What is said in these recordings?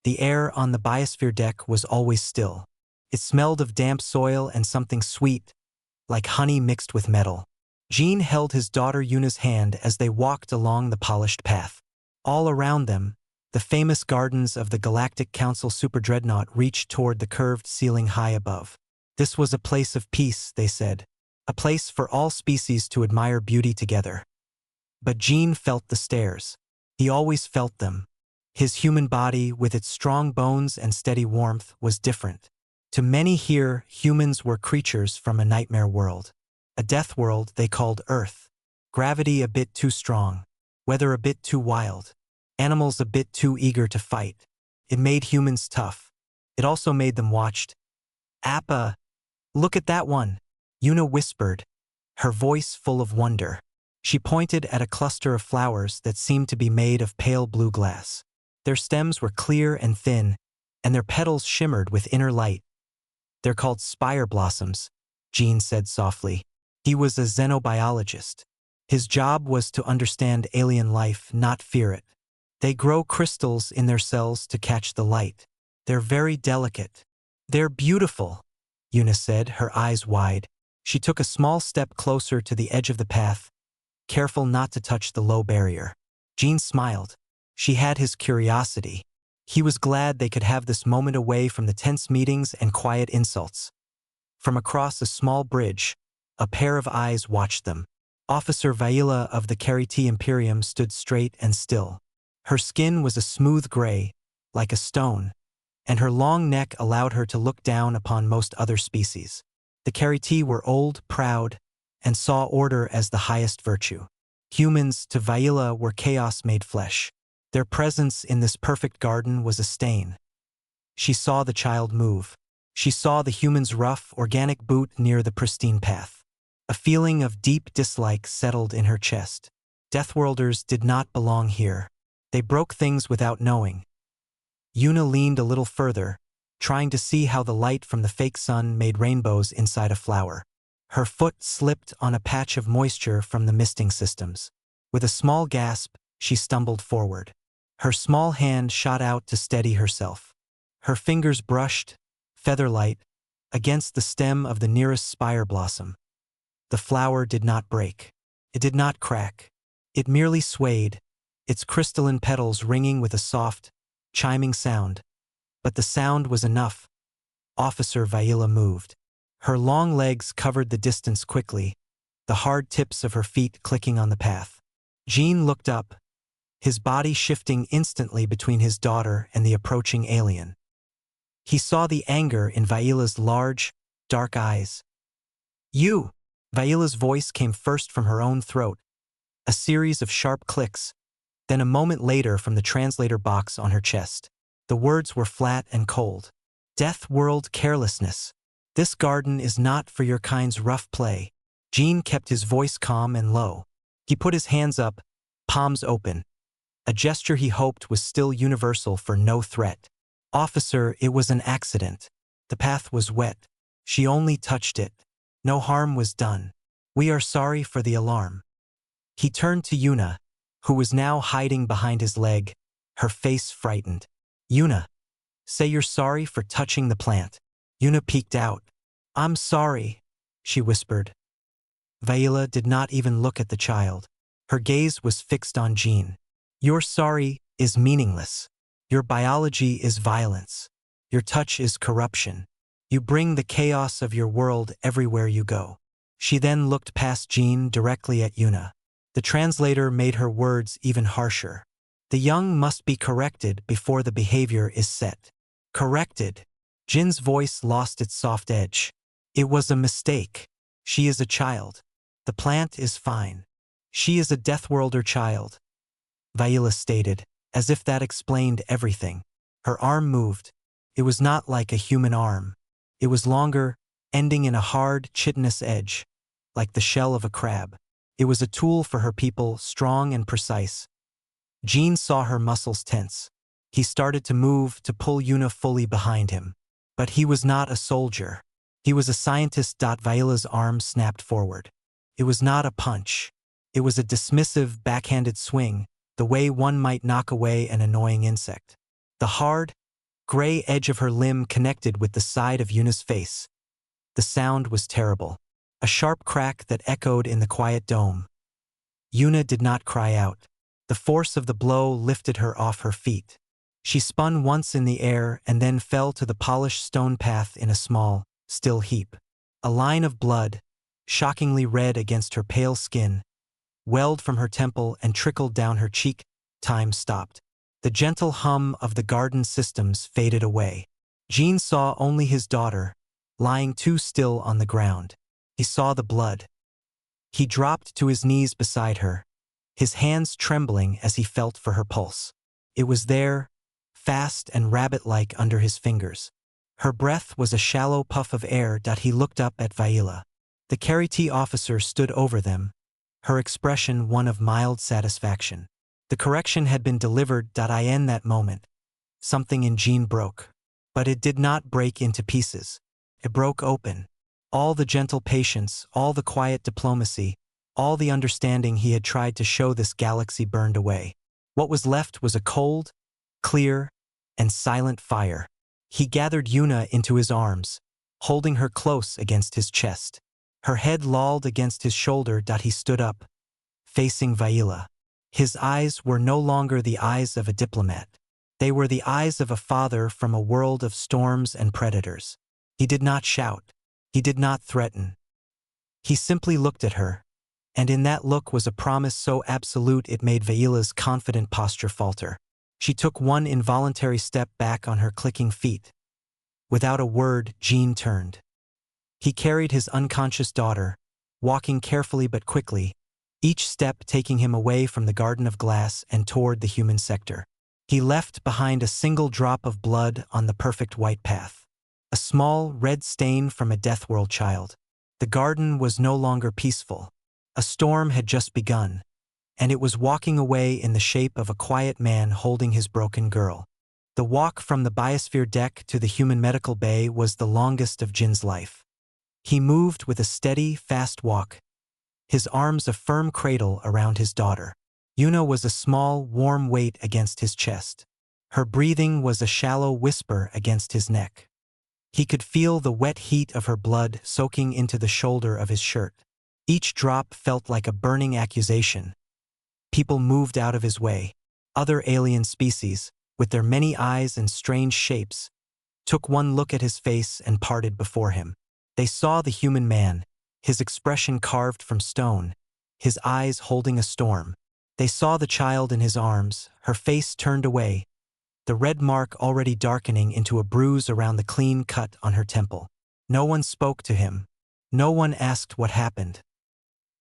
The air on the biosphere deck was always still. It smelled of damp soil and something sweet, like honey mixed with metal. Jean held his daughter Yuna's hand as they walked along the polished path. All around them, the famous gardens of the Galactic Council Superdreadnought reached toward the curved ceiling high above. This was a place of peace, they said. A place for all species to admire beauty together. But Jean felt the stares. He always felt them. His human body, with its strong bones and steady warmth, was different. To many here, humans were creatures from a nightmare world. A death world they called Earth. Gravity a bit too strong. Weather a bit too wild. Animals a bit too eager to fight. It made humans tough. It also made them watched. Appa, look at that one, Yuna whispered, her voice full of wonder. She pointed at a cluster of flowers that seemed to be made of pale blue glass. Their stems were clear and thin, and their petals shimmered with inner light. They're called spire blossoms, Jean said softly. He was a xenobiologist. His job was to understand alien life, not fear it. They grow crystals in their cells to catch the light. They're very delicate. They're beautiful, Yuna said, her eyes wide. She took a small step closer to the edge of the path, careful not to touch the low barrier. Jean smiled. She had his curiosity. He was glad they could have this moment away from the tense meetings and quiet insults. From across a small bridge, a pair of eyes watched them. Officer Vaila of the Kariti Imperium stood straight and still. Her skin was a smooth gray, like a stone, and her long neck allowed her to look down upon most other species. The Kariti were old, proud, and saw order as the highest virtue. Humans, to Vaila, were chaos made flesh. Their presence in this perfect garden was a stain. She saw the child move. She saw the human's rough, organic boot near the pristine path. A feeling of deep dislike settled in her chest. Deathworlders did not belong here. They broke things without knowing. Yuna leaned a little further, trying to see how the light from the fake sun made rainbows inside a flower. Her foot slipped on a patch of moisture from the misting systems. With a small gasp, she stumbled forward. Her small hand shot out to steady herself. Her fingers brushed, feather-light, against the stem of the nearest spire blossom. The flower did not break. It did not crack. It merely swayed, its crystalline petals ringing with a soft, chiming sound. But the sound was enough. Officer Vaila moved. Her long legs covered the distance quickly, the hard tips of her feet clicking on the path. Jean looked up, his body shifting instantly between his daughter and the approaching alien. He saw the anger in Vaila's large, dark eyes. "You!" Vaila's voice came first from her own throat, a series of sharp clicks, then a moment later from the translator box on her chest. The words were flat and cold. "Death world carelessness. This garden is not for your kind's rough play." Jean kept his voice calm and low. He put his hands up, palms open, a gesture he hoped was still universal for no threat. "Officer, it was an accident. The path was wet. She only touched it. No harm was done. We are sorry for the alarm." He turned to Yuna, who was now hiding behind his leg, her face frightened. "Yuna, say you're sorry for touching the plant." Yuna peeked out. "I'm sorry," she whispered. Vaila did not even look at the child. Her gaze was fixed on Jean. "Your sorry is meaningless. Your biology is violence. Your touch is corruption. You bring the chaos of your world everywhere you go." She then looked past Jean directly at Yuna. The translator made her words even harsher. "The young must be corrected before the behavior is set." "Corrected?" Jin's voice lost its soft edge. "It was a mistake. She is a child. The plant is fine. She is a Deathworlder child," Vaila stated, as if that explained everything. Her arm moved. It was not like a human arm. It was longer, ending in a hard, chitinous edge, like the shell of a crab. It was a tool for her people, strong and precise. Jean saw her muscles tense. He started to move, to pull Yuna fully behind him. But he was not a soldier. He was a scientist. Vaila's arm snapped forward. It was not a punch. It was a dismissive, backhanded swing, the way one might knock away an annoying insect. The hard, gray edge of her limb connected with the side of Yuna's face. The sound was terrible. A sharp crack that echoed in the quiet dome. Yuna did not cry out. The force of the blow lifted her off her feet. She spun once in the air and then fell to the polished stone path in a small, still heap. A line of blood, shockingly red against her pale skin, welled from her temple and trickled down her cheek. Time stopped. The gentle hum of the garden systems faded away. Jean saw only his daughter, lying too still on the ground. He saw the blood. He dropped to his knees beside her, his hands trembling as he felt for her pulse. It was there, fast and rabbit-like under his fingers. Her breath was a shallow puff of air. He looked up at Viola. The Carity officer stood over them, her expression one of mild satisfaction. The correction had been delivered. In that moment, something in Jean broke. But it did not break into pieces. It broke open. All the gentle patience, all the quiet diplomacy, all the understanding he had tried to show this galaxy burned away. What was left was a cold, clear, and silent fire. He gathered Yuna into his arms, holding her close against his chest. Her head lolled against his shoulder. He stood up, facing Viola. His eyes were no longer the eyes of a diplomat. They were the eyes of a father from a world of storms and predators. He did not shout. He did not threaten. He simply looked at her, and in that look was a promise so absolute it made Viola's confident posture falter. She took one involuntary step back on her clicking feet. Without a word, Jean turned. He carried his unconscious daughter, walking carefully but quickly, each step taking him away from the garden of glass and toward the human sector. He left behind a single drop of blood on the perfect white path. A small, red stain from a Deathworld child. The garden was no longer peaceful. A storm had just begun, and it was walking away in the shape of a quiet man holding his broken girl. The walk from the biosphere deck to the human medical bay was the longest of Jin's life. He moved with a steady, fast walk, his arms a firm cradle around his daughter. Yuna was a small, warm weight against his chest. Her breathing was a shallow whisper against his neck. He could feel the wet heat of her blood soaking into the shoulder of his shirt. Each drop felt like a burning accusation. People moved out of his way. Other alien species, with their many eyes and strange shapes, took one look at his face and parted before him. They saw the human man, his expression carved from stone, his eyes holding a storm. They saw the child in his arms, her face turned away, the red mark already darkening into a bruise around the clean cut on her temple. No one spoke to him. No one asked what happened.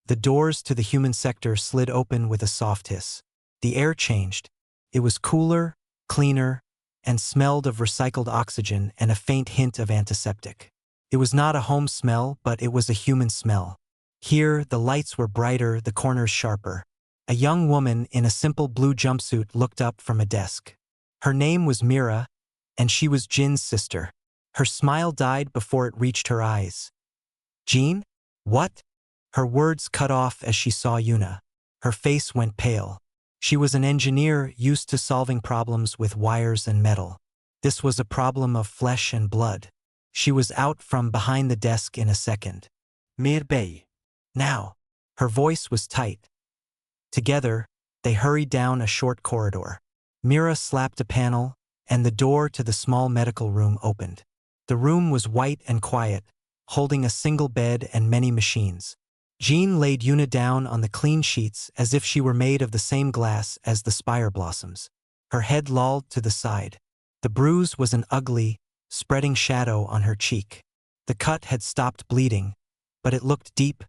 The doors to the human sector slid open with a soft hiss. The air changed. It was cooler, cleaner, and smelled of recycled oxygen and a faint hint of antiseptic. It was not a home smell, but it was a human smell. Here, the lights were brighter, the corners sharper. A young woman in a simple blue jumpsuit looked up from a desk. Her name was Mira, and she was Jin's sister. Her smile died before it reached her eyes. "Jean? What?" Her words cut off as she saw Yuna. Her face went pale. She was an engineer used to solving problems with wires and metal. This was a problem of flesh and blood. She was out from behind the desk in a second. "Mir Bey. Now." Her voice was tight. Together, they hurried down a short corridor. Mira slapped a panel, and the door to the small medical room opened. The room was white and quiet, holding a single bed and many machines. Jean laid Yuna down on the clean sheets as if she were made of the same glass as the spire blossoms. Her head lolled to the side. The bruise was an ugly, spreading shadow on her cheek. The cut had stopped bleeding, but it looked deep.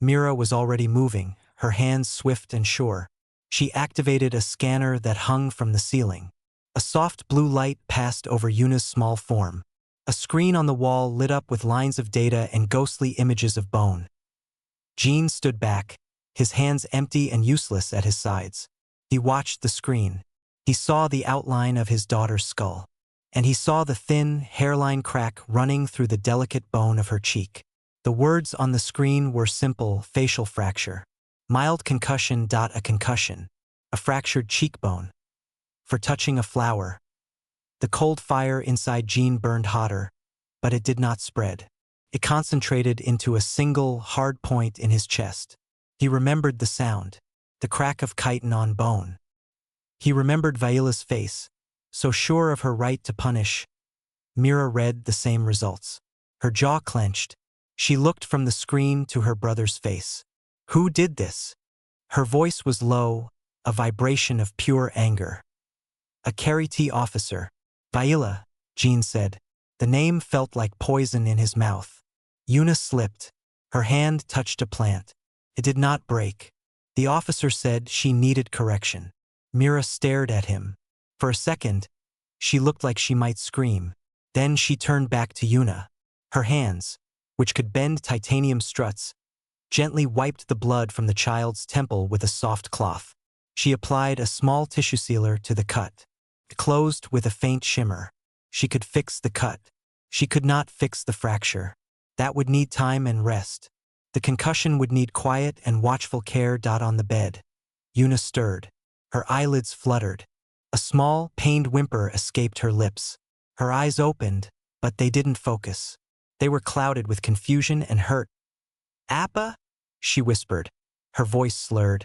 Mira was already moving, her hands swift and sure. She activated a scanner that hung from the ceiling. A soft blue light passed over Yuna's small form. A screen on the wall lit up with lines of data and ghostly images of bone. Jean stood back, his hands empty and useless at his sides. He watched the screen. He saw the outline of his daughter's skull. And he saw the thin, hairline crack running through the delicate bone of her cheek. The words on the screen were simple: facial fracture. Mild concussion. A concussion. A fractured cheekbone. For touching a flower. The cold fire inside Jean burned hotter, but it did not spread. It concentrated into a single, hard point in his chest. He remembered the sound, the crack of chitin on bone. He remembered Vaila's face, so sure of her right to punish. Mira read the same results. Her jaw clenched. She looked from the screen to her brother's face. Who did this? Her voice was low, a vibration of pure anger. A Carity officer. Vaila, Jean said. The name felt like poison in his mouth. Una slipped. Her hand touched a plant. It did not break. The officer said she needed correction. Mira stared at him. For a second, she looked like she might scream. Then she turned back to Una. Her hands, which could bend titanium struts, gently wiped the blood from the child's temple with a soft cloth. She applied a small tissue sealer to the cut. It closed with a faint shimmer. She could fix the cut. She could not fix the fracture. That would need time and rest. The concussion would need quiet and watchful care. On the bed, Una stirred. Her eyelids fluttered. A small, pained whimper escaped her lips. Her eyes opened, but they didn't focus. They were clouded with confusion and hurt. "Appa?" she whispered, her voice slurred.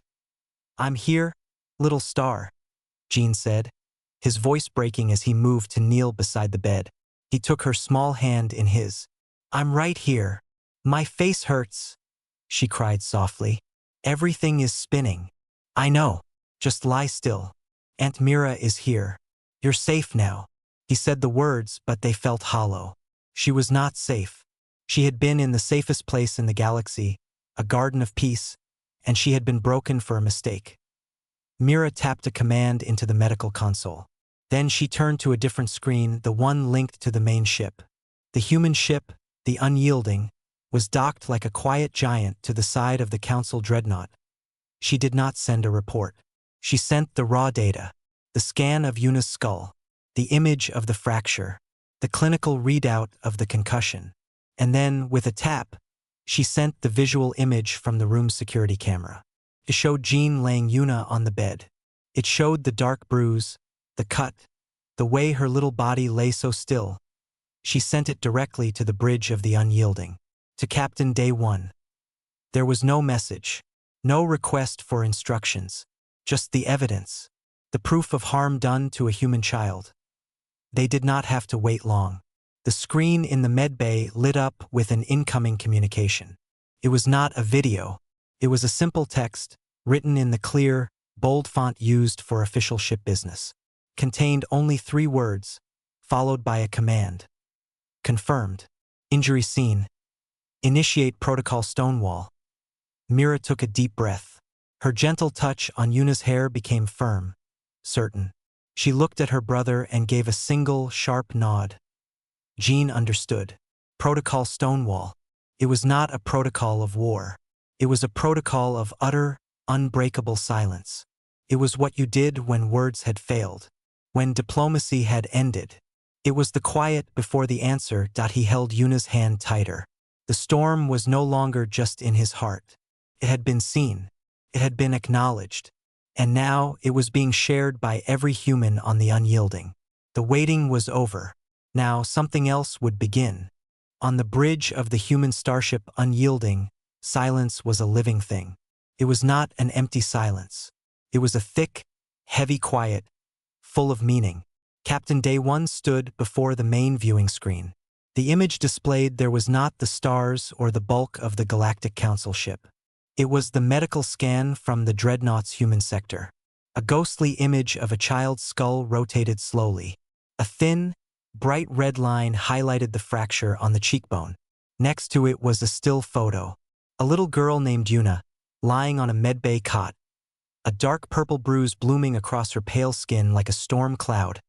"I'm here, little star," Jean said, his voice breaking as he moved to kneel beside the bed. He took her small hand in his. "I'm right here. My face hurts," she cried softly. "Everything is spinning." "I know. Just lie still. Aunt Mira is here. You're safe now." He said the words, but they felt hollow. She was not safe. She had been in the safest place in the galaxy, a garden of peace, and she had been broken for a mistake. Mira tapped a command into the medical console. Then she turned to a different screen, the one linked to the main ship. The human ship, the Unyielding, was docked like a quiet giant to the side of the Council dreadnought. She did not send a report. She sent the raw data, the scan of Una's skull, the image of the fracture, the clinical readout of the concussion. And then, with a tap, she sent the visual image from the room's security camera. It showed Jean laying Una on the bed. It showed the dark bruise, the cut, the way her little body lay so still. She sent it directly to the bridge of the Unyielding, to Captain Day 1. There was no message, no request for instructions, just the evidence, the proof of harm done to a human child. They did not have to wait long. The screen in the medbay lit up with an incoming communication. It was not a video. It was a simple text, written in the clear, bold font used for official ship business. Contained only 3 words, followed by a command. Confirmed. Injury scene. Initiate protocol Stonewall. Mira took a deep breath. Her gentle touch on Una's hair became firm, certain. She looked at her brother and gave a single, sharp nod. Jean understood. Protocol Stonewall. It was not a protocol of war. It was a protocol of utter, unbreakable silence. It was what you did when words had failed, when diplomacy had ended. It was the quiet before the answer. He held Una's hand tighter. The storm was no longer just in his heart. It had been seen. It had been acknowledged. And now it was being shared by every human on the Unyielding. The waiting was over. Now something else would begin. On the bridge of the human starship Unyielding, silence was a living thing. It was not an empty silence. It was a thick, heavy quiet, full of meaning. Captain Day 1 stood before the main viewing screen. The image displayed there was not the stars or the bulk of the Galactic Council ship. It was the medical scan from the Dreadnought's human sector. A ghostly image of a child's skull rotated slowly. A thin, bright red line highlighted the fracture on the cheekbone. Next to it was a still photo. A little girl named Una, lying on a medbay cot. A dark purple bruise blooming across her pale skin like a storm cloud.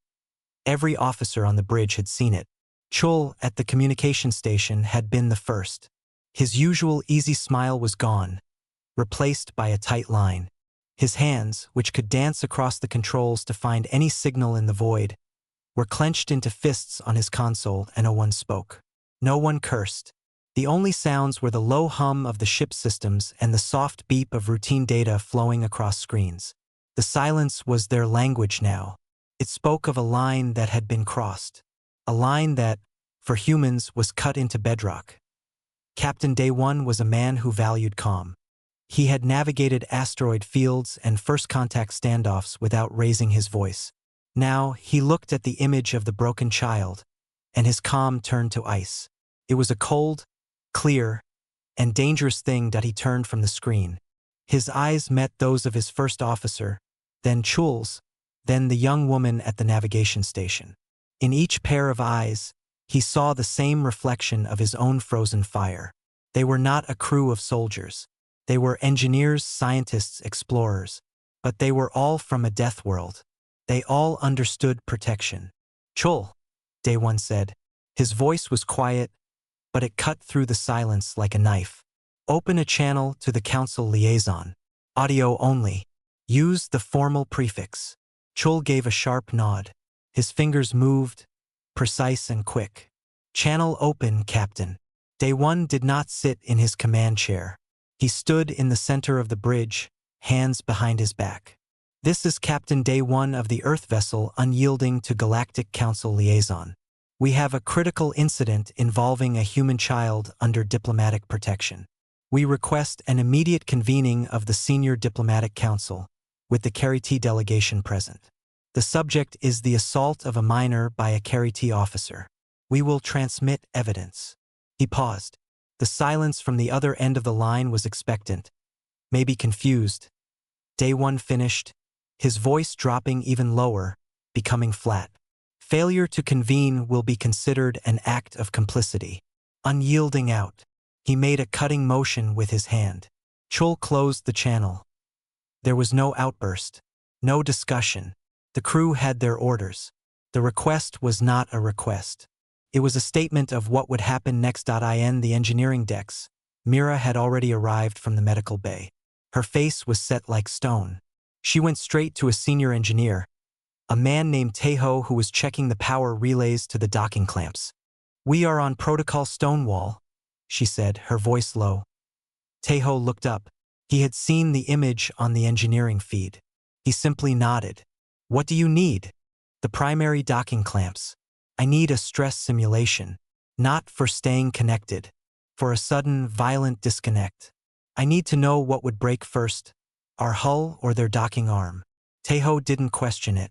Every officer on the bridge had seen it. Chul, at the communication station, had been the first. His usual easy smile was gone, replaced by a tight line. His hands, which could dance across the controls to find any signal in the void, were clenched into fists on his console, and no one spoke. No one cursed. The only sounds were the low hum of the ship's systems and the soft beep of routine data flowing across screens. The silence was their language now. It spoke of a line that had been crossed. A line that, for humans, was cut into bedrock. Captain Day One was a man who valued calm. He had navigated asteroid fields and first-contact standoffs without raising his voice. Now, he looked at the image of the broken child, and his calm turned to ice. It was a cold, clear, and dangerous thing that he turned from the screen. His eyes met those of his first officer, then Chul's, then the young woman at the navigation station. In each pair of eyes, he saw the same reflection of his own frozen fire. They were not a crew of soldiers. They were engineers, scientists, explorers. But they were all from a death world. They all understood protection. "Chul," Day One said. His voice was quiet, but it cut through the silence like a knife. "Open a channel to the Council liaison. Audio only. Use the formal prefix." Chul gave a sharp nod. His fingers moved, precise and quick. "Channel open, Captain." Day One did not sit in his command chair. He stood in the center of the bridge, hands behind his back. "This is Captain Day One of the Earth vessel unyielding to Galactic Council liaison. We have a critical incident involving a human child under diplomatic protection. We request an immediate convening of the Senior Diplomatic Council, with the Carry-T delegation present. The subject is the assault of a minor by a Carry-T officer. We will transmit evidence." He paused. The silence from the other end of the line was expectant, maybe confused. Day One finished, his voice dropping even lower, becoming flat. "Failure to convene will be considered an act of complicity. Unyielding out." He made a cutting motion with his hand. Chul closed the channel. There was no outburst, no discussion. The crew had their orders. The request was not a request. It was a statement of what would happen next. In the engineering decks, Mira had already arrived from the medical bay. Her face was set like stone. She went straight to a senior engineer, a man named Tejo, who was checking the power relays to the docking clamps. "We are on protocol Stonewall," she said, her voice low. Tejo looked up. He had seen the image on the engineering feed. He simply nodded. "What do you need?" "The primary docking clamps. I need a stress simulation. Not for staying connected. For a sudden, violent disconnect. I need to know what would break first, our hull or their docking arm." Tejo didn't question it.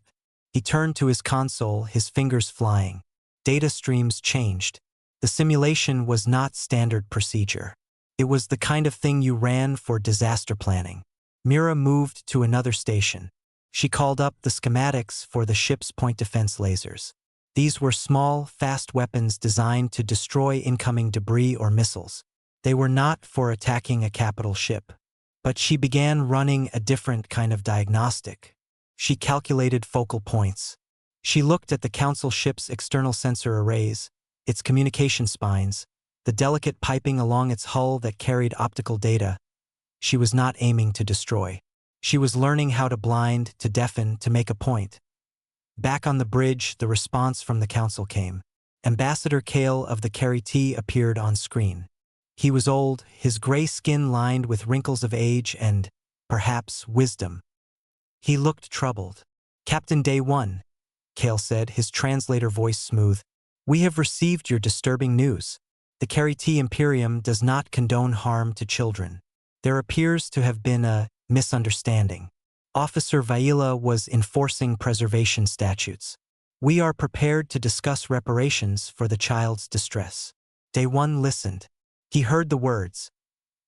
He turned to his console, his fingers flying. Data streams changed. The simulation was not standard procedure. It was the kind of thing you ran for disaster planning. Mira moved to another station. She called up the schematics for the ship's point defense lasers. These were small, fast weapons designed to destroy incoming debris or missiles. They were not for attacking a capital ship. But she began running a different kind of diagnostic. She calculated focal points. She looked at the Council ship's external sensor arrays, its communication spines, the delicate piping along its hull that carried optical data. She was not aiming to destroy. She was learning how to blind, to deafen, to make a point. Back on the bridge, the response from the Council came. Ambassador Kale of the Carry-T appeared on screen. He was old, his gray skin lined with wrinkles of age and, perhaps, wisdom. He looked troubled. "Captain Day One," Kale said, his translator voice smooth. "We have received your disturbing news. The Carry-T Imperium does not condone harm to children. There appears to have been a misunderstanding. Officer Vaila was enforcing preservation statutes. We are prepared to discuss reparations for the child's distress." Day One listened. He heard the words.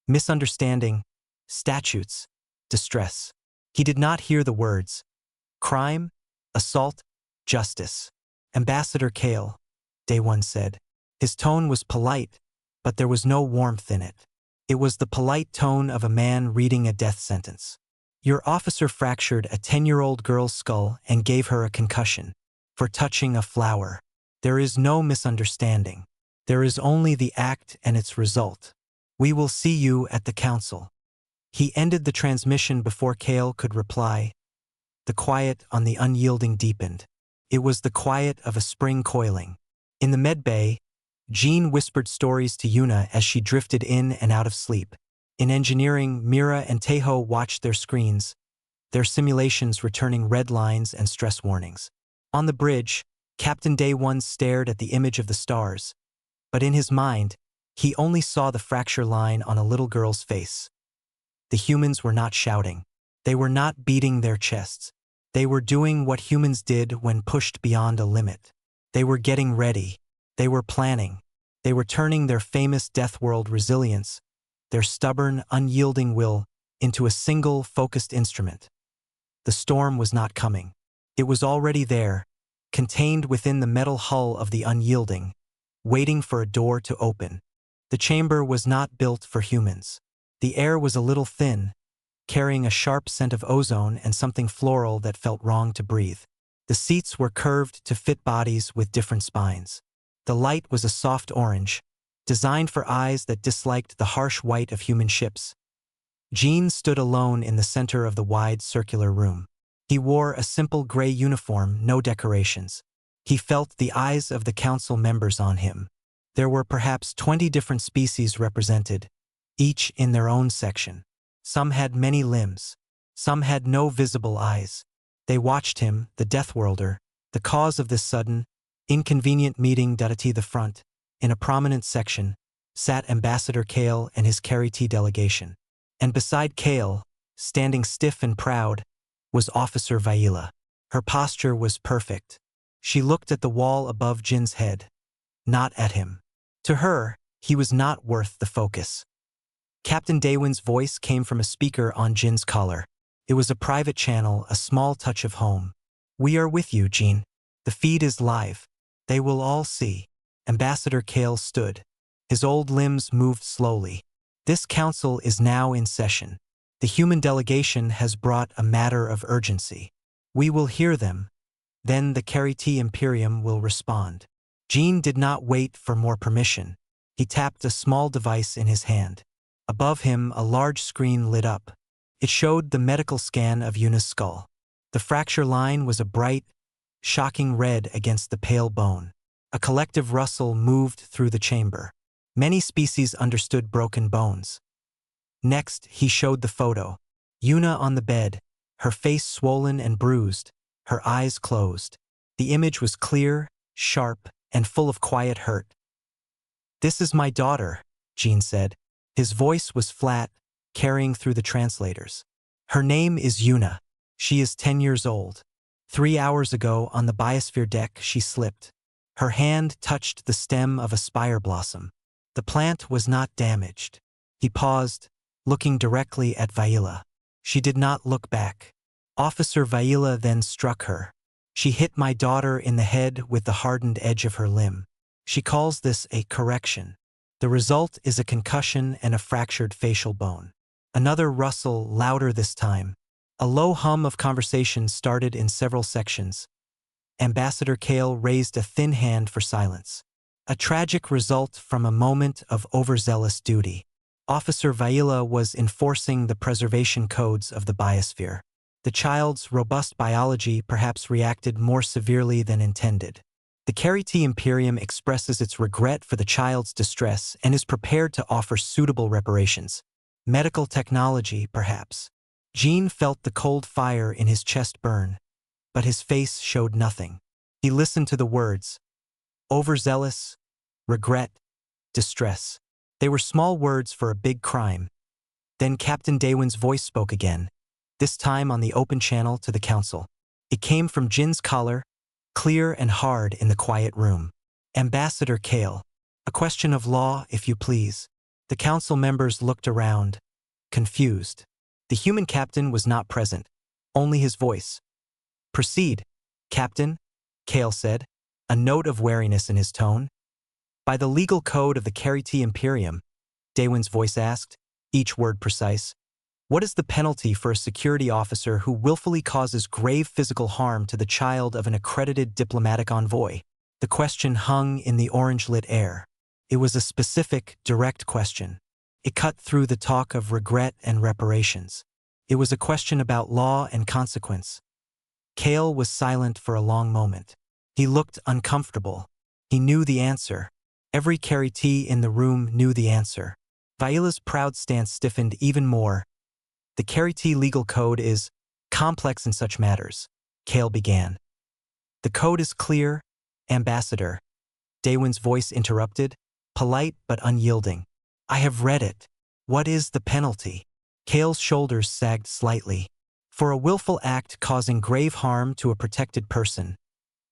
Misunderstanding, statutes, distress. He did not hear the words. Crime, assault, justice. "Ambassador Kale," Day One said. His tone was polite, but there was no warmth in it. It was the polite tone of a man reading a death sentence. "Your officer fractured a 10-year-old girl's skull and gave her a concussion for touching a flower. There is no misunderstanding. There is only the act and its result. We will see you at the Council." He ended the transmission before Kale could reply. The quiet on the unyielding deepened. It was the quiet of a spring coiling. In the medbay, Jean whispered stories to Yuna as she drifted in and out of sleep. In engineering, Mira and Tejo watched their screens, their simulations returning red lines and stress warnings. On the bridge, Captain Day One stared at the image of the stars, but in his mind, he only saw the fracture line on a little girl's face. The humans were not shouting. They were not beating their chests. They were doing what humans did when pushed beyond a limit. They were getting ready. They were planning. They were turning their famous Deathworld resilience, their stubborn, unyielding will, into a single, focused instrument. The storm was not coming. It was already there, contained within the metal hull of the unyielding, waiting for a door to open. The chamber was not built for humans. The air was a little thin, carrying a sharp scent of ozone and something floral that felt wrong to breathe. The seats were curved to fit bodies with different spines. The light was a soft orange, designed for eyes that disliked the harsh white of human ships. Jean stood alone in the center of the wide circular room. He wore a simple gray uniform, no decorations. He felt the eyes of the council members on him. There were perhaps 20 different species represented, each in their own section. Some had many limbs. Some had no visible eyes. They watched him, the Deathworlder, the cause of this sudden, inconvenient meeting. At the front, in a prominent section, sat Ambassador Kale and his Carity delegation. And beside Kale, standing stiff and proud, was Officer Vaila. Her posture was perfect. She looked at the wall above Jin's head, not at him. To her, he was not worth the focus. Captain Daywin's voice came from a speaker on Jin's collar. It was a private channel, a small touch of home. "We are with you, Jin. The feed is live. They will all see." Ambassador Kale stood. His old limbs moved slowly. "This council is now in session. The human delegation has brought a matter of urgency. We will hear them. Then the Carity Imperium will respond." Jin did not wait for more permission. He tapped a small device in his hand. Above him, a large screen lit up. It showed the medical scan of Yuna's skull. The fracture line was a bright, shocking red against the pale bone. A collective rustle moved through the chamber. Many species understood broken bones. Next, he showed the photo. Yuna on the bed, her face swollen and bruised, her eyes closed. The image was clear, sharp, and full of quiet hurt. "This is my daughter," Jin said. His voice was flat, carrying through the translators. "Her name is Yuna. She is 10 years old. 3 hours ago, on the biosphere deck, she slipped. Her hand touched the stem of a spire blossom. The plant was not damaged." He paused, looking directly at Vaila. She did not look back. Officer Vaila then struck her. "She hit my daughter in the head with the hardened edge of her limb. She calls this a correction. The result is a concussion and a fractured facial bone." Another rustle, louder this time. A low hum of conversation started in several sections. Ambassador Kale raised a thin hand for silence. A tragic result from a moment of overzealous duty. Officer Vaila was enforcing the preservation codes of the biosphere. The child's robust biology perhaps reacted more severely than intended. The Carity Imperium expresses its regret for the child's distress and is prepared to offer suitable reparations. Medical technology, perhaps. Jin felt the cold fire in his chest burn, but his face showed nothing. He listened to the words. Overzealous, regret, distress. They were small words for a big crime. Then Captain Daywin's voice spoke again, this time on the open channel to the council. It came from Jin's collar, clear and hard in the quiet room. "Ambassador Kale, a question of law, if you please." The council members looked around, confused. The human captain was not present, only his voice. "Proceed, Captain," Kale said, a note of wariness in his tone. "By the legal code of the Carity Imperium," Daywin's voice asked, each word precise, "what is the penalty for a security officer who willfully causes grave physical harm to the child of an accredited diplomatic envoy?" The question hung in the orange-lit air. It was a specific, direct question. It cut through the talk of regret and reparations. It was a question about law and consequence. Kale was silent for a long moment. He looked uncomfortable. He knew the answer. Every Carity in the room knew the answer. Vaila's proud stance stiffened even more. "The Carity legal code is complex in such matters," Kale began. The code is clear, Ambassador. Daywin's voice interrupted, polite but unyielding. I have read it. What is the penalty? Kale's shoulders sagged slightly. For a willful act causing grave harm to a protected person,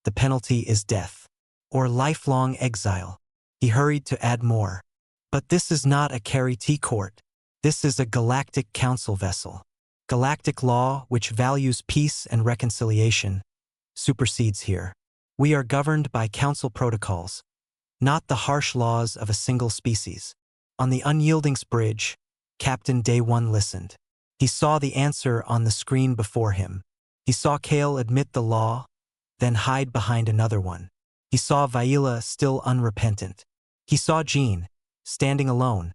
the penalty is death. Or lifelong exile. He hurried to add more. But this is not a Carity court. This is a Galactic Council vessel. Galactic law, which values peace and reconciliation, supersedes here. We are governed by council protocols, not the harsh laws of a single species. On the Unyielding's bridge, Captain Day One listened. He saw the answer on the screen before him. He saw Kale admit the law, then hide behind another one. He saw Viola still unrepentant. He saw Jean, standing alone,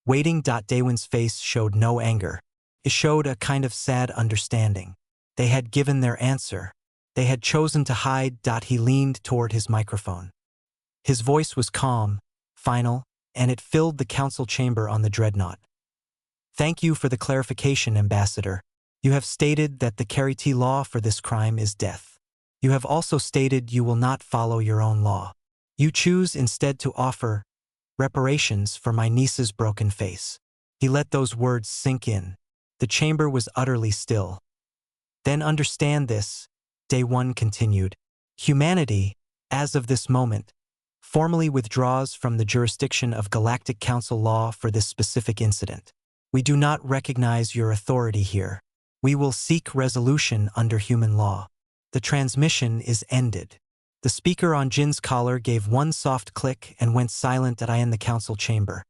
waiting. Daywin's face showed no anger. It showed a kind of sad understanding. They had given their answer. They had chosen to hide. He leaned toward his microphone. His voice was calm, final, and it filled the council chamber on the dreadnought. Thank you for the clarification, Ambassador. You have stated that the Carity law for this crime is death. You have also stated you will not follow your own law. You choose instead to offer reparations for my niece's broken face. He let those words sink in. The chamber was utterly still. Then understand this, Day One continued. Humanity, as of this moment, formally withdraws from the jurisdiction of Galactic Council law for this specific incident. We do not recognize your authority here. We will seek resolution under human law. The transmission is ended. The speaker on Jin's collar gave one soft click and went silent. I in the council chamber.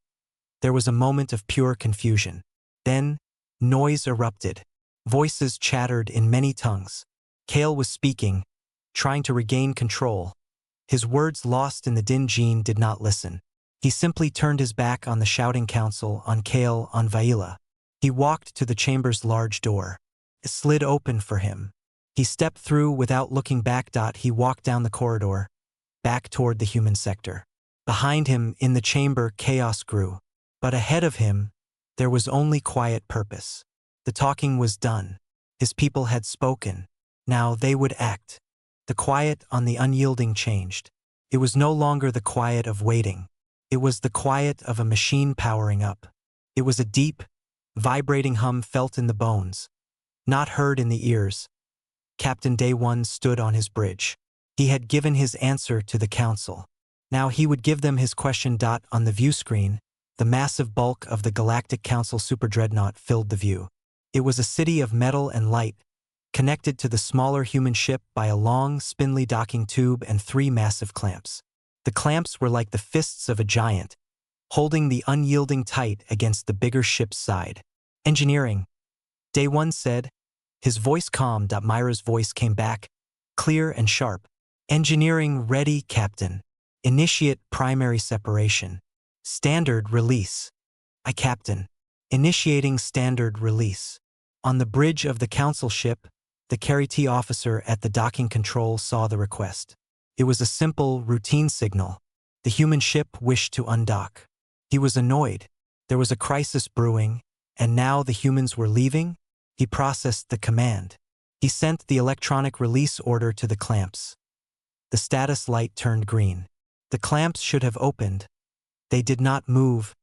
There was a moment of pure confusion. Then, noise erupted. Voices chattered in many tongues. Kale was speaking, trying to regain control. His words lost in the din. Jean did not listen. He simply turned his back on the shouting council, on Kale, on Viola. He walked to the chamber's large door. It slid open for him. He stepped through without looking back. He walked down the corridor, back toward the human sector. Behind him, in the chamber, chaos grew. But ahead of him, there was only quiet purpose. The talking was done. His people had spoken. Now they would act. The quiet on the Unyielding changed. It was no longer the quiet of waiting. It was the quiet of a machine powering up. It was a deep, vibrating hum felt in the bones, not heard in the ears. Captain Day One stood on his bridge. He had given his answer to the council. Now he would give them his question. On the view screen, the massive bulk of the Galactic Council superdreadnought filled the view. It was a city of metal and light, connected to the smaller human ship by a long, spindly docking tube and 3 massive clamps. The clamps were like the fists of a giant, holding the Unyielding tight against the bigger ship's side. Engineering, Day One said, his voice calm. Myra's voice came back, clear and sharp. Engineering ready, Captain. Initiate primary separation. Standard release. Aye, Captain. Initiating standard release. On the bridge of the council ship, the Carity officer at the docking control saw the request. It was a simple, routine signal. The human ship wished to undock. He was annoyed. There was a crisis brewing, and now the humans were leaving? He processed the command. He sent the electronic release order to the clamps. The status light turned green. The clamps should have opened. They did not move.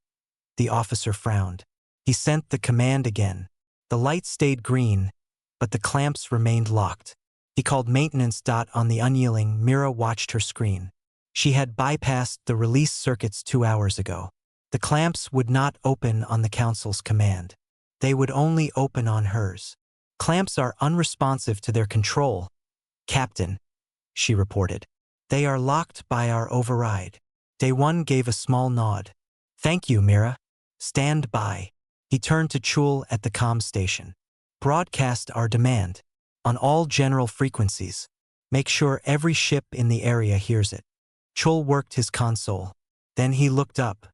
The officer frowned. He sent the command again. The light stayed green, but the clamps remained locked. He called maintenance. On the Unyielding, Mira watched her screen. She had bypassed the release circuits 2 hours ago. The clamps would not open on the council's command. They would only open on hers. Clamps are unresponsive to their control, Captain, she reported. They are locked by our override. Day One gave a small nod. Thank you, Mira. Stand by. He turned to Chul at the comm station. Broadcast our demand. On all general frequencies. Make sure every ship in the area hears it. Chul worked his console. Then he looked up.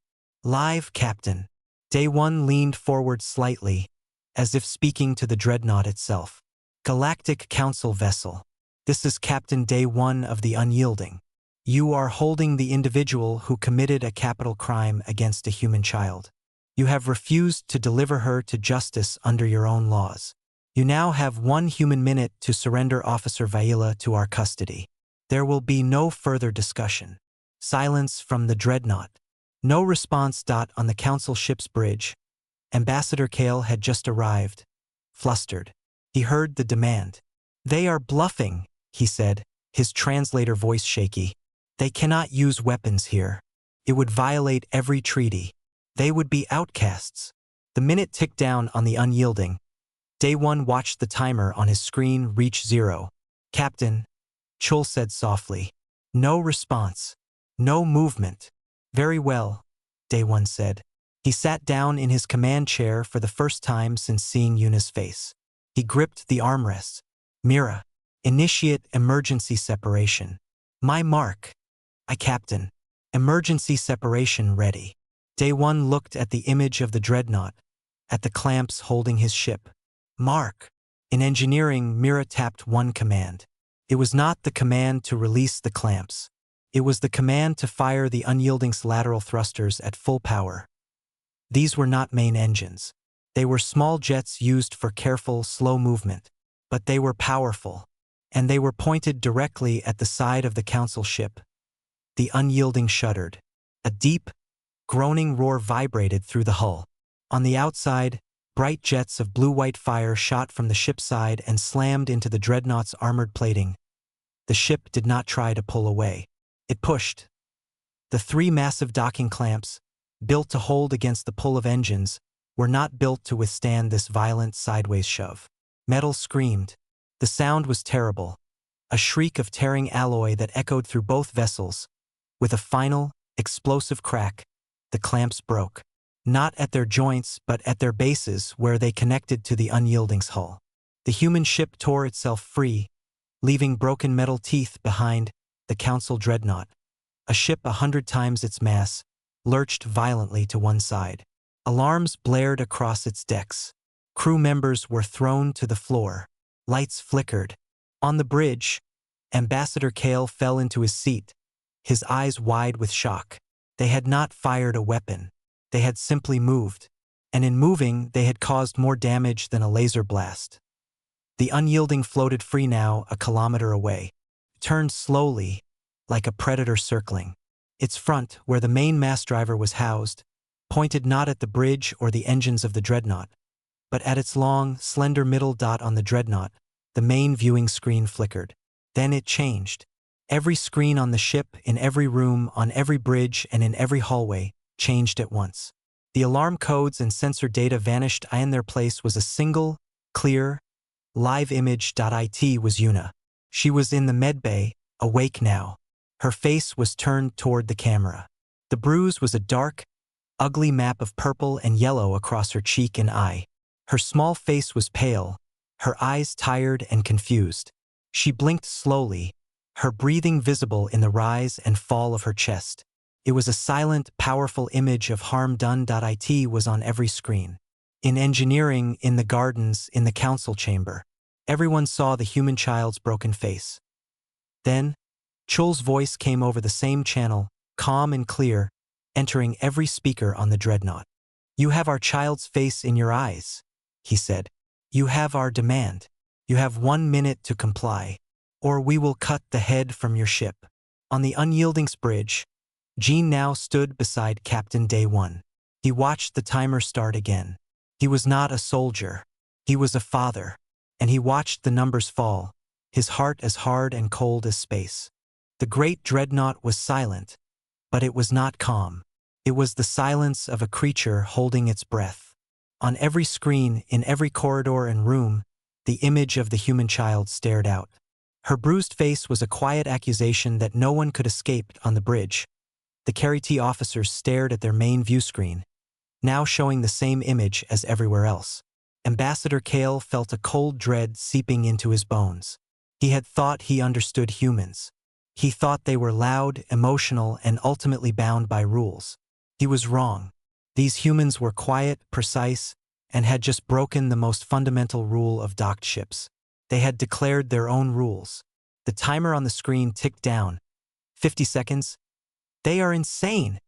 Live, Captain. Day One leaned forward slightly, as if speaking to the dreadnought itself. Galactic Council vessel. This is Captain Day One of the Unyielding. You are holding the individual who committed a capital crime against a human child. You have refused to deliver her to justice under your own laws. You now have 1 human minute to surrender Officer Viola to our custody. There will be no further discussion. Silence from the dreadnought. No response. On the council ship's bridge, Ambassador Kale had just arrived. Flustered, he heard the demand. They are bluffing, he said, his translator voice shaky. They cannot use weapons here. It would violate every treaty. They would be outcasts. The minute ticked down on the unyielding. Day 1 watched the timer on his screen reach 0. Captain, Chul said softly. No response. No movement. Very well, Day 1 said. He sat down in his command chair for the first time since seeing Yuna's face. He gripped the armrests. Mira, initiate emergency separation. My mark. Captain. Emergency separation ready. Day 1 looked at the image of the dreadnought, at the clamps holding his ship. Mark. In engineering, Mira tapped one command. It was not the command to release the clamps. It was the command to fire the unyielding's lateral thrusters at full power. These were not main engines. They were small jets used for careful, slow movement. But they were powerful. And they were pointed directly at the side of the council ship. The unyielding shuddered. A deep, groaning roar vibrated through the hull. On the outside, bright jets of blue-white fire shot from the ship's side and slammed into the dreadnought's armored plating. The ship did not try to pull away. It pushed. The 3 massive docking clamps, built to hold against the pull of engines, were not built to withstand this violent sideways shove. Metal screamed. The sound was terrible. A shriek of tearing alloy that echoed through both vessels. With a final, explosive crack, the clamps broke. Not at their joints, but at their bases where they connected to the unyielding's hull. The human ship tore itself free, leaving broken metal teeth behind. The council dreadnought, a ship 100 times its mass, lurched violently to one side. Alarms blared across its decks. Crew members were thrown to the floor. Lights flickered. On the bridge, Ambassador Kale fell into his seat, his eyes wide with shock. They had not fired a weapon. They had simply moved. And in moving, they had caused more damage than a laser blast. The unyielding floated free now, a kilometer away. Turned slowly, like a predator circling. Its front, where the main mass driver was housed, pointed not at the bridge or the engines of the dreadnought, but at its long, slender middle. On the dreadnought, the main viewing screen flickered. Then it changed. Every screen on the ship, in every room, on every bridge, and in every hallway, changed at once. The alarm codes and sensor data vanished. In their place was a single, clear, live image. It was Yuna. She was in the medbay, awake now. Her face was turned toward the camera. The bruise was a dark, ugly map of purple and yellow across her cheek and eye. Her small face was pale, her eyes tired and confused. She blinked slowly, her breathing visible in the rise and fall of her chest. It was a silent, powerful image of harm done. It was on every screen. In engineering, in the gardens, in the council chamber. Everyone saw the human child's broken face. Then, Chul's voice came over the same channel, calm and clear, entering every speaker on the dreadnought. You have our child's face in your eyes, he said. You have our demand. You have 1 minute to comply, or we will cut the head from your ship. On the unyielding's bridge, Jean now stood beside Captain Day 1. He watched the timer start again. He was not a soldier. He was a father. And he watched the numbers fall, his heart as hard and cold as space. The great dreadnought was silent, but it was not calm. It was the silence of a creature holding its breath. On every screen, in every corridor and room, the image of the human child stared out. Her bruised face was a quiet accusation that no one could escape. On the bridge, the Carry-T officers stared at their main view screen, now showing the same image as everywhere else. Ambassador Kale felt a cold dread seeping into his bones. He had thought he understood humans. He thought they were loud, emotional, and ultimately bound by rules. He was wrong. These humans were quiet, precise, and had just broken the most fundamental rule of docked ships. They had declared their own rules. The timer on the screen ticked down. 50 seconds. They are insane,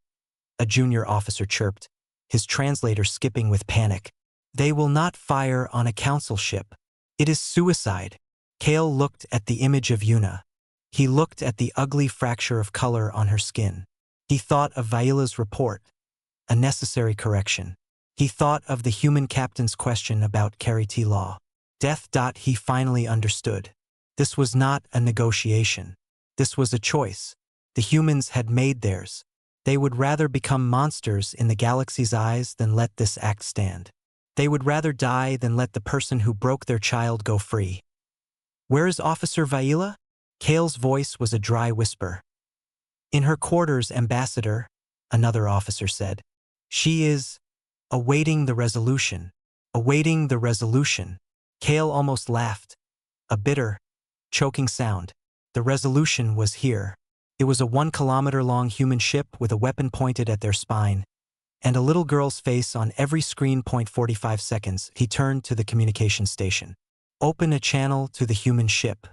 a junior officer chirped, his translator skipping with panic. They will not fire on a council ship. It is suicide. Kale looked at the image of Yuna. He looked at the ugly fracture of color on her skin. He thought of Vaila's report, a necessary correction. He thought of the human captain's question about Karite law. Death. He finally understood. This was not a negotiation. This was a choice. The humans had made theirs. They would rather become monsters in the galaxy's eyes than let this act stand. They would rather die than let the person who broke their child go free. Where is Officer Vaila? Kale's voice was a dry whisper. In her quarters, Ambassador, another officer said. She is awaiting the resolution. Awaiting the resolution. Kale almost laughed. A bitter, choking sound. The resolution was here. It was a 1-kilometer-long human ship with a weapon pointed at their spine, and a little girl's face on every screen. 45 seconds, he turned to the communication station. Open a channel to the human ship.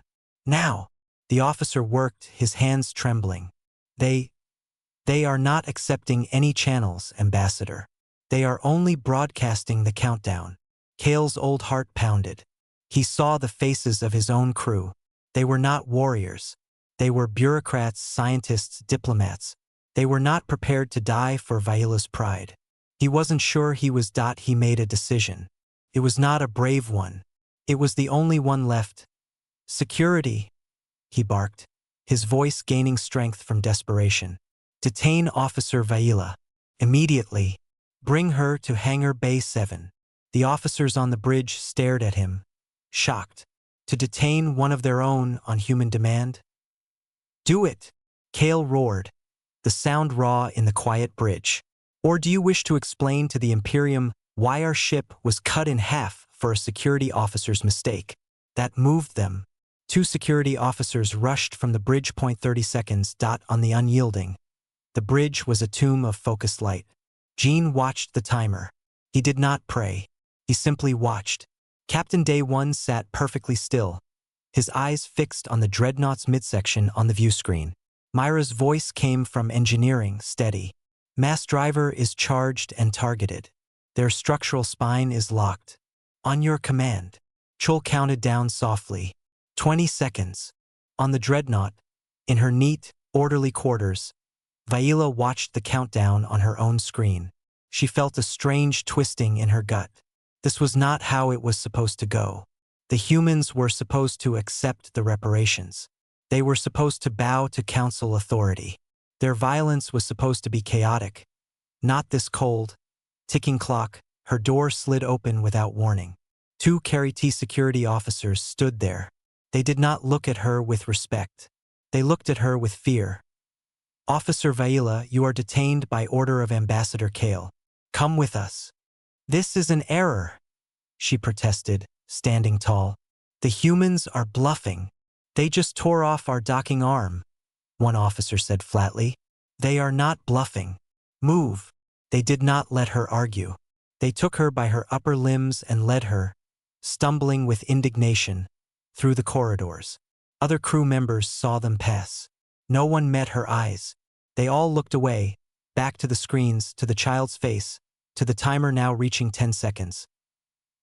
Now! The officer worked, his hands trembling. They are not accepting any channels, Ambassador. They are only broadcasting the countdown. Kale's old heart pounded. He saw the faces of his own crew. They were not warriors. They were bureaucrats, scientists, diplomats. They were not prepared to die for Vaila's pride. He wasn't sure he was. He made a decision. It was not a brave one. It was the only one left. Security, he barked, his voice gaining strength from desperation. Detain Officer Vaila. Immediately. Bring her to Hangar Bay 7. The officers on the bridge stared at him, shocked. To detain one of their own on human demand? Do it! Kale roared, the sound raw in the quiet bridge. Or do you wish to explain to the Imperium why our ship was cut in half for a security officer's mistake? That moved them. 2 security officers rushed from the bridge. 30 seconds. On the unyielding. The bridge was a tomb of focused light. Jean watched the timer. He did not pray. He simply watched. Captain Day 1 sat perfectly still, his eyes fixed on the dreadnought's midsection on the view screen. Myra's voice came from engineering, steady. Mass driver is charged and targeted. Their structural spine is locked. On your command. Chul counted down softly. 20 seconds. On the dreadnought, in her neat, orderly quarters, Vaila watched the countdown on her own screen. She felt a strange twisting in her gut. This was not how it was supposed to go. The humans were supposed to accept the reparations. They were supposed to bow to council authority. Their violence was supposed to be chaotic. Not this cold, ticking clock. Her door slid open without warning. 2 Karite security officers stood there. They did not look at her with respect. They looked at her with fear. Officer Vaila, you are detained by order of Ambassador Kale. Come with us. This is an error, she protested, standing tall. The humans are bluffing. They just tore off our docking arm, one officer said flatly. They are not bluffing. Move. They did not let her argue. They took her by her upper limbs and led her, stumbling with indignation, through the corridors. Other crew members saw them pass. No one met her eyes. They all looked away, back to the screens, to the child's face, to the timer now reaching 10 seconds.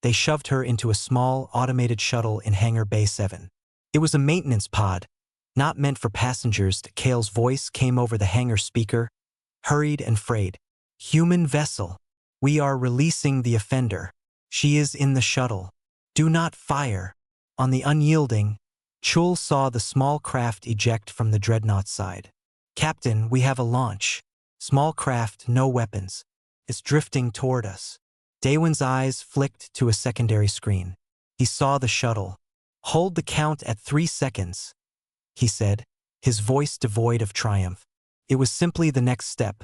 They shoved her into a small, automated shuttle in Hangar Bay 7. It was a maintenance pod, not meant for passengers. Kale's voice came over the hangar speaker, hurried and frayed. Human vessel. We are releasing the offender. She is in the shuttle. Do not fire. On the unyielding, Chul saw the small craft eject from the dreadnought's side. Captain, we have a launch. Small craft, no weapons. It's drifting toward us. Daywin's eyes flicked to a secondary screen. He saw the shuttle. Hold the count at 3 seconds, he said, his voice devoid of triumph. It was simply the next step.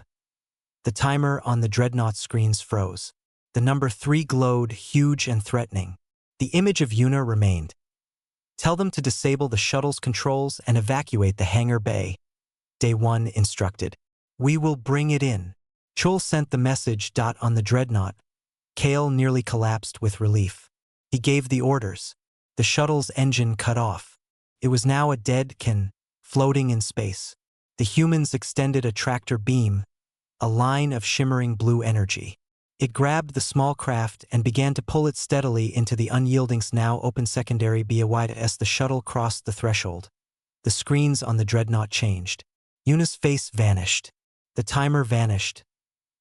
The timer on the dreadnought screens froze. The number 3 glowed, huge and threatening. The image of Yuna remained. Tell them to disable the shuttle's controls and evacuate the hangar bay, Day 1 instructed. We will bring it in. Chul sent the message. On the dreadnought, Kale nearly collapsed with relief. He gave the orders. The shuttle's engine cut off. It was now a dead can, floating in space. The humans extended a tractor beam, a line of shimmering blue energy. It grabbed the small craft and began to pull it steadily into the unyielding's now open secondary bay as the shuttle crossed the threshold. The screens on the dreadnought changed. Yuna's face vanished. The timer vanished.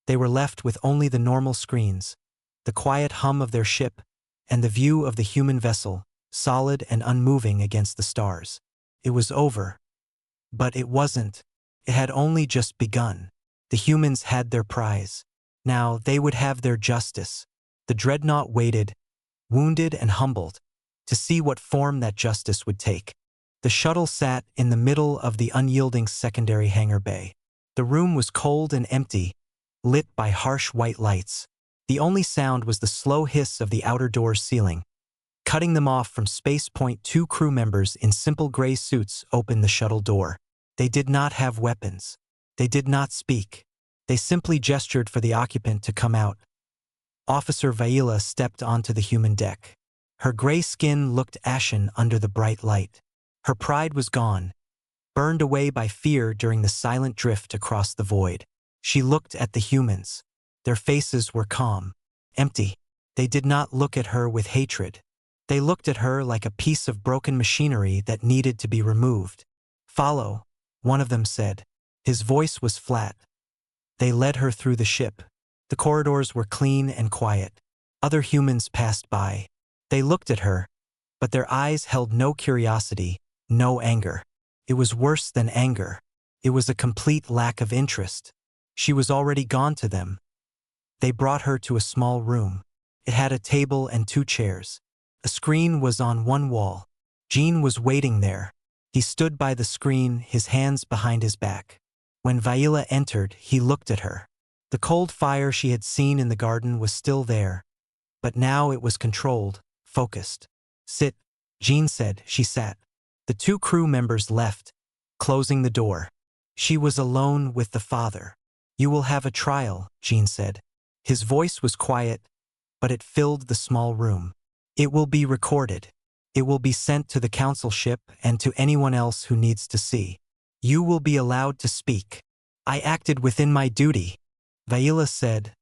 They were left with only the normal screens, the quiet hum of their ship, and the view of the human vessel, solid and unmoving against the stars. It was over. But it wasn't. It had only just begun. The humans had their prize. Now they would have their justice. The dreadnought waited, wounded and humbled, to see what form that justice would take. The shuttle sat in the middle of the unyielding secondary hangar bay. The room was cold and empty, lit by harsh white lights. The only sound was the slow hiss of the outer door's ceiling. Cutting them off from Spacepoint, 2 crew members in simple gray suits opened the shuttle door. They did not have weapons. They did not speak. They simply gestured for the occupant to come out. Officer Vaila stepped onto the human deck. Her gray skin looked ashen under the bright light. Her pride was gone, burned away by fear during the silent drift across the void. She looked at the humans. Their faces were calm, empty. They did not look at her with hatred. They looked at her like a piece of broken machinery that needed to be removed. "Follow," one of them said. His voice was flat. They led her through the ship. The corridors were clean and quiet. Other humans passed by. They looked at her, but their eyes held no curiosity, no anger. It was worse than anger. It was a complete lack of interest. She was already gone to them. They brought her to a small room. It had a table and 2 chairs. A screen was on one wall. Jean was waiting there. He stood by the screen, his hands behind his back. When Vaila entered, he looked at her. The cold fire she had seen in the garden was still there, but now it was controlled, focused. "Sit," Jean said. She sat. The 2 crew members left, closing the door. She was alone with the father. "You will have a trial," Jean said. His voice was quiet, but it filled the small room. "It will be recorded. It will be sent to the council ship and to anyone else who needs to see. You will be allowed to speak." "I acted within my duty," Vaila said,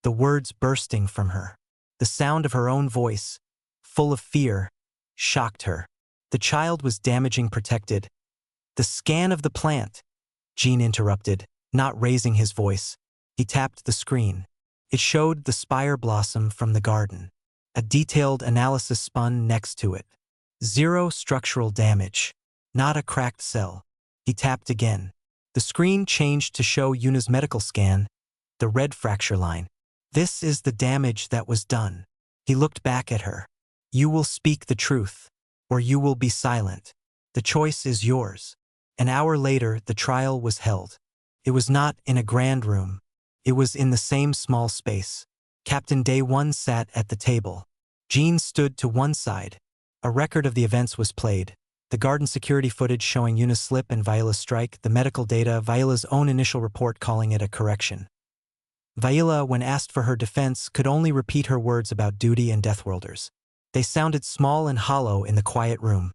the words bursting from her. The sound of her own voice, full of fear, shocked her. The child was damaging protected. "The scan of the plant," Jean interrupted, not raising his voice. He tapped the screen. It showed the spire blossom from the garden. A detailed analysis spun next to it. 0 structural damage. Not a cracked cell. He tapped again. The screen changed to show Yuna's medical scan, the red fracture line. "This is the damage that was done." He looked back at her. "You will speak the truth, or you will be silent. The choice is yours." An hour later, the trial was held. It was not in a grand room. It was in the same small space. Captain Day 1 sat at the table. Jean stood to one side. A record of the events was played. The garden security footage showing Yuna's slip and Vaila's strike, the medical data, Vaila's own initial report calling it a correction. Vaila, when asked for her defense, could only repeat her words about duty and Deathworlders. They sounded small and hollow in the quiet room.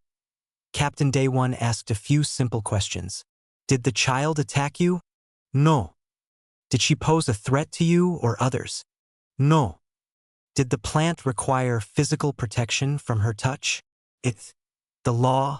Captain Day 1 asked a few simple questions. "Did the child attack you?" "No." "Did she pose a threat to you or others?" "No." "Did the plant require physical protection from her touch?" The law,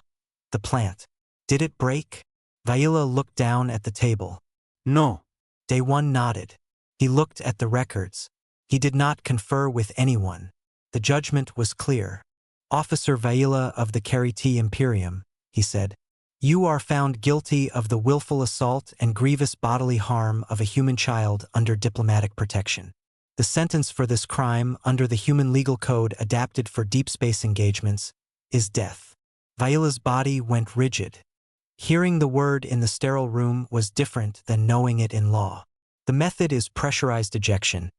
the plant. Did it break?" Vaila looked down at the table. "No." Day 1 nodded. He looked at the records. He did not confer with anyone. The judgment was clear. "Officer Vaila of the Cariti Imperium," he said, "you are found guilty of the willful assault and grievous bodily harm of a human child under diplomatic protection. The sentence for this crime, under the Human Legal Code adapted for deep space engagements, is death." Vaila's body went rigid. Hearing the word in the sterile room was different than knowing it in law. "The method is pressurized ejection."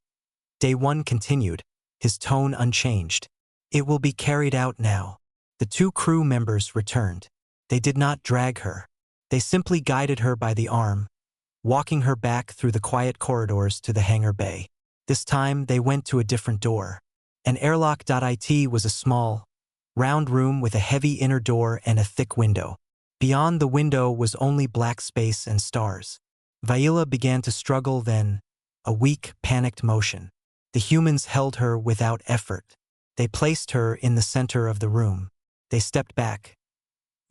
Day 1 continued, his tone unchanged. "It will be carried out now." The 2 crew members returned. They did not drag her. They simply guided her by the arm, walking her back through the quiet corridors to the hangar bay. This time they went to a different door. An airlock.it was a small, round room with a heavy inner door and a thick window. Beyond the window was only black space and stars. Vaila began to struggle then, a weak, panicked motion. The humans held her without effort. They placed her in the center of the room. They stepped back.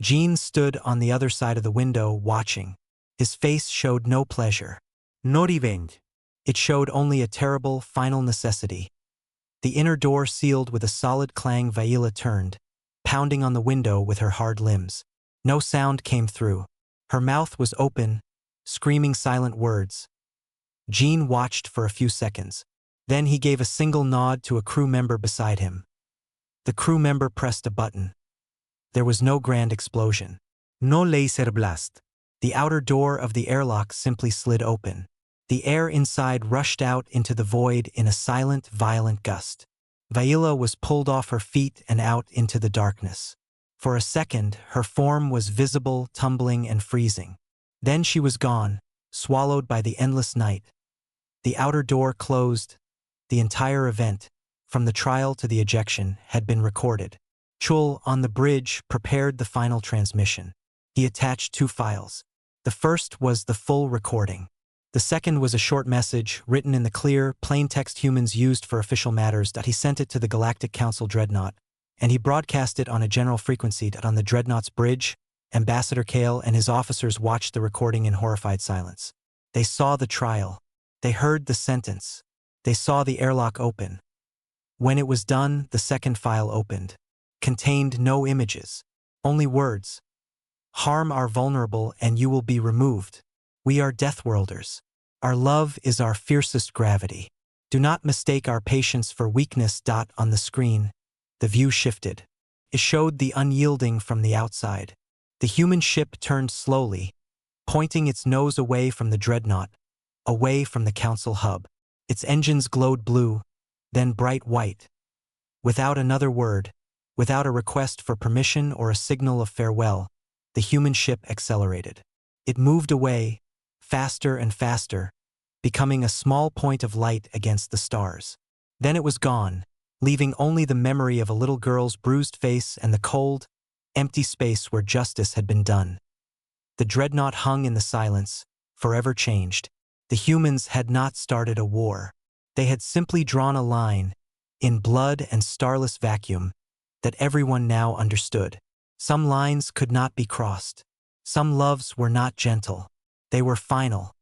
Jean stood on the other side of the window, watching. His face showed no pleasure. No revenge. It showed only a terrible, final necessity. The inner door sealed with a solid clang. Viola turned, pounding on the window with her hard limbs. No sound came through. Her mouth was open, screaming silent words. Jean watched for a few seconds. Then he gave a single nod to a crew member beside him. The crew member pressed a button. There was no grand explosion. No laser blast. The outer door of the airlock simply slid open. The air inside rushed out into the void in a silent, violent gust. Viola was pulled off her feet and out into the darkness. For a second, her form was visible, tumbling and freezing. Then she was gone, swallowed by the endless night. The outer door closed. The entire event, from the trial to the ejection, had been recorded. Chul, on the bridge, prepared the final transmission. He attached 2 files. The first was the full recording. The second was a short message, written in the clear, plain text humans used for official matters. He sent it to the Galactic Council Dreadnought, and he broadcast it on a general frequency. On the Dreadnought's bridge, Ambassador Kale and his officers watched the recording in horrified silence. They saw the trial. They heard the sentence. They saw the airlock open. When it was done, the second file opened. Contained no images, only words. Harm our vulnerable and you will be removed. We are Deathworlders. Our love is our fiercest gravity. Do not mistake our patience for weakness. On the screen, the view shifted. It showed the unyielding from the outside. The human ship turned slowly, pointing its nose away from the dreadnought, away from the council hub. Its engines glowed blue, then bright white. Without another word, without a request for permission or a signal of farewell, the human ship accelerated. It moved away, faster and faster, becoming a small point of light against the stars. Then it was gone, leaving only the memory of a little girl's bruised face and the cold, empty space where justice had been done. The dreadnought hung in the silence, forever changed. The humans had not started a war. They had simply drawn a line, in blood and starless vacuum, that everyone now understood. Some lines could not be crossed. Some loves were not gentle. They were final.